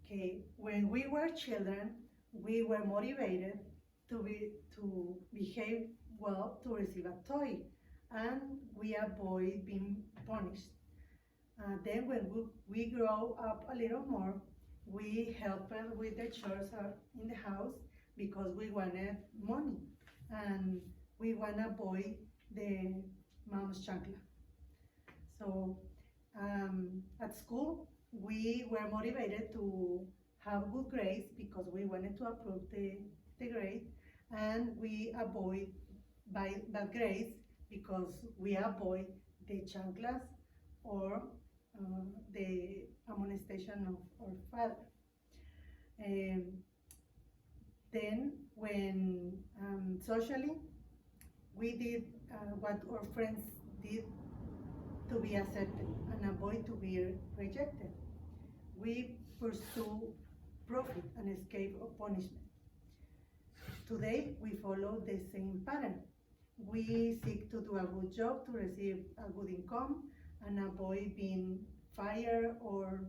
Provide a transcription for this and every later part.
Okay, when we were children, we were motivated to behave well to receive a toy, and we avoid being punished. Then when we grow up a little more, we help with the chores in the house because we wanted money, and we want to avoid the mom's chancla. So at school, we were motivated to have good grades because we wanted to approve the grade, and we avoid bad grades because we avoid the chanclas or the amonestation of our father. Um, then, when socially, we did what our friends did to be accepted and avoid to be rejected. We pursue profit and escape of punishment. Today, we follow the same pattern. We seek to do a good job to receive a good income and avoid being fired or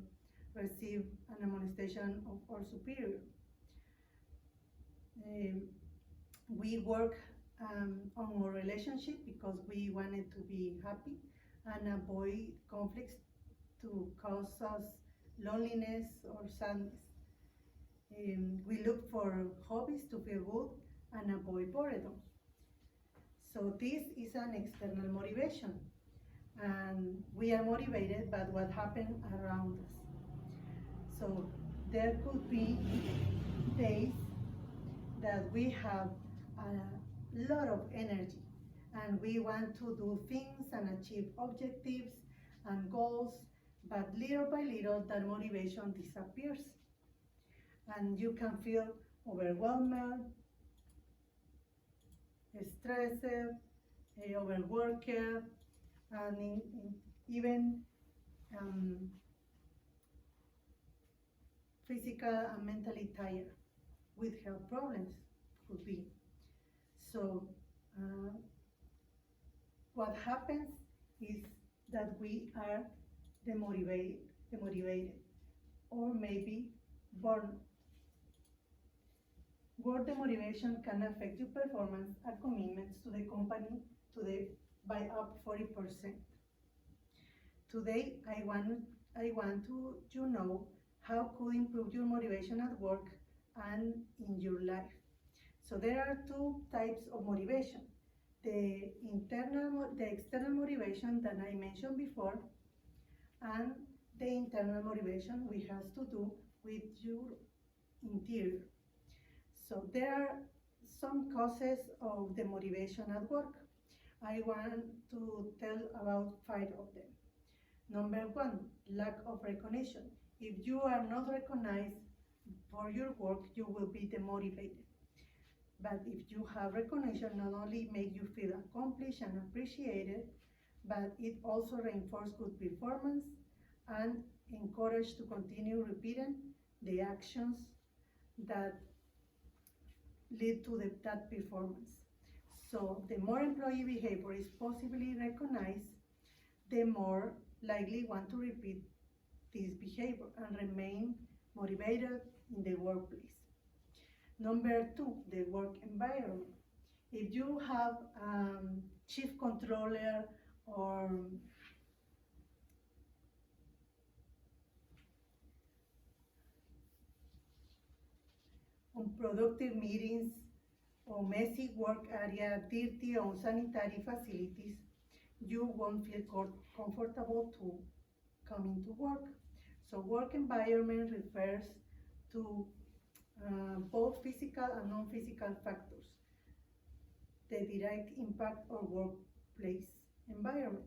receive an amonestation of our superior. Um, we work on our relationship because we wanted to be happy and avoid conflicts to cause us loneliness or sadness. We look for hobbies to feel good and avoid boredom. So this is an external motivation, and we are motivated by what happens around us. So there could be days that we have a lot of energy and we want to do things and achieve objectives and goals, but little by little that motivation disappears and you can feel overwhelmed, stressed, overworked, and even physical and mentally tired with health problems could be. So what happens is that we are demotivated, or maybe born. Work demotivation can affect your performance and commitments to the company by up 40%. Today, I want to you know how could improve your motivation at work and in your life. So there are two types of motivation. The external motivation that I mentioned before, and the internal motivation which has to do with your interior. So there are some causes of the motivation at work. I want to tell about 5 of them. Number 1, lack of recognition. If you are not recognized for your work, you will be demotivated. But if you have recognition, not only make you feel accomplished and appreciated, but it also reinforces good performance and encourage to continue repeating the actions that lead to that performance. So the more employee behavior is possibly recognized, the more likely want to repeat this behavior and remain motivated in the workplace. Number 2, the work environment. If you have chief controller or unproductive meetings or messy work area, dirty or unsanitary facilities, you won't feel comfortable to coming to work. So work environment refers to both physical and non-physical factors that direct impact on workplace environment.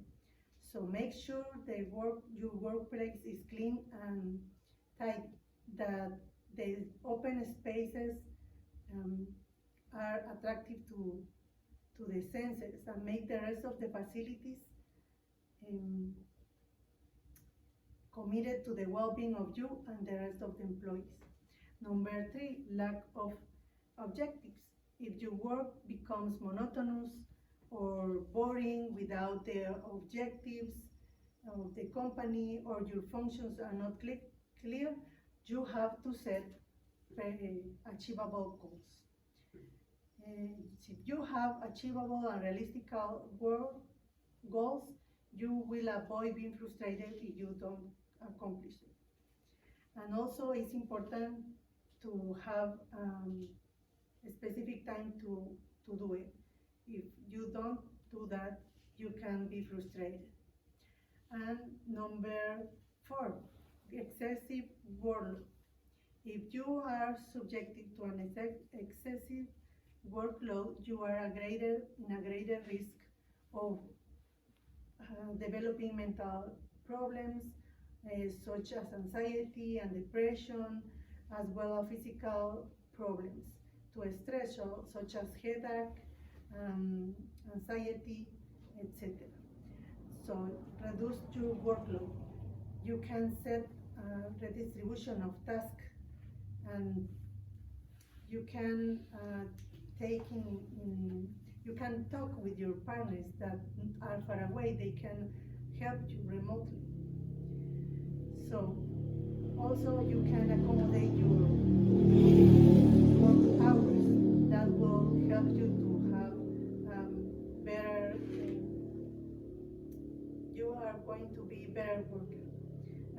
So make sure your workplace is clean and tight, that the open spaces are attractive to the senses, and make the rest of the facilities committed to the well-being of you and the rest of the employees. Number 3, lack of objectives. If your work becomes monotonous or boring without the objectives of the company, or your functions are not clear, you have to set achievable goals. If you have achievable and realistic goals, you will avoid being frustrated if you don't accomplish it. And also, it's important to have a specific time to do it. If you don't do that, you can be frustrated. And number 4, excessive workload. If you are subjected to an excessive workload, you are in a greater risk of developing mental problems such as anxiety and depression, as well as physical problems to stress such as headache, anxiety, etc. So reduce your workload. You can set redistribution of tasks, and you can you can talk with your partners that are far away. They can help you remotely. So also you can accommodate your work hours. That will help you to have better. You are going to be better worker,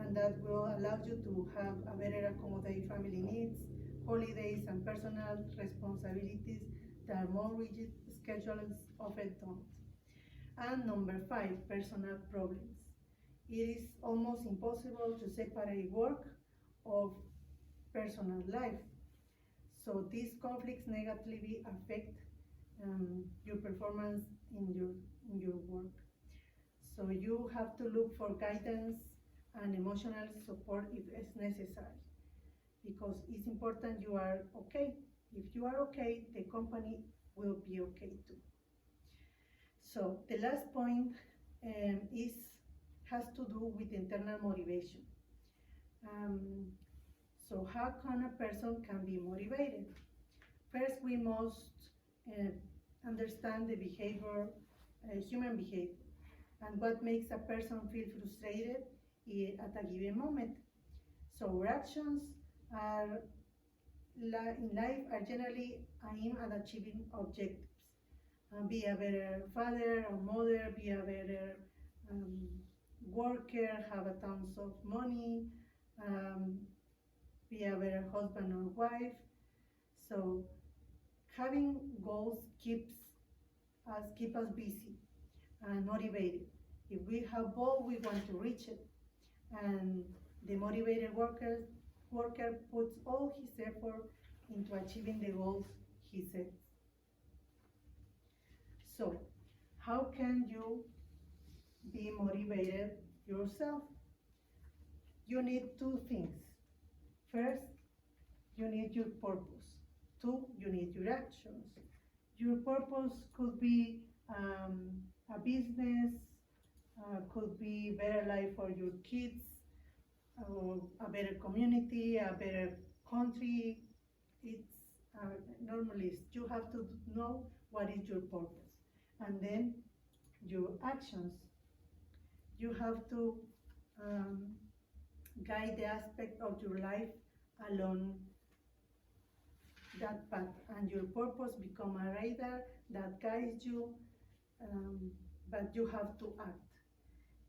and that will allow you to have a better accommodate family needs, holidays, and personal responsibilities that more rigid schedules often don't. And number 5, personal problems. It is almost impossible to separate work of personal life. So these conflicts negatively affect your performance in your work. So you have to look for guidance and emotional support if it's necessary, because it's important you are okay. If you are okay, the company will be okay too. So the last point has to do with internal motivation. So how can a person can be motivated? First, we must understand the behavior, human behavior, and what makes a person feel frustrated at a given moment. So our actions are in life are generally aimed at achieving objectives. Be a better father or mother, be a better worker, have a tons of money, be a better husband or wife. So having goals keep us busy and motivated. If we have goal, we want to reach it, and the motivated worker puts all his effort into achieving the goals he sets. So, how can you be motivated yourself? You need 2 things. First, you need your purpose. 2, you need your actions. Your purpose could be a business, could be better life for your kids, a better community, a better country. It's normally you have to know what is your purpose, and then your actions. You have to guide the aspect of your life along that path, and your purpose become a radar that guides you, but you have to act.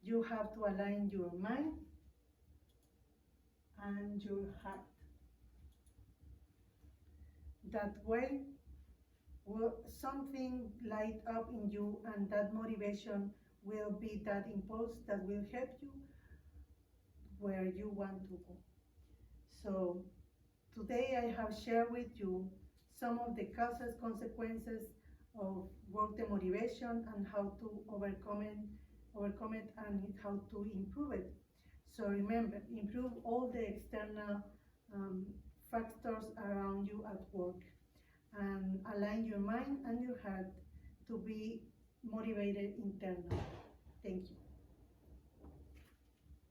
You have to align your mind and your heart. That way, will something light up in you, and that motivation will be that impulse that will help you where you want to go. So today I have shared with you some of the causes, consequences of work demotivation, and how to overcome it and how to improve it. So remember, improve all the external factors around you at work, and align your mind and your heart to be motivated internally. Thank you.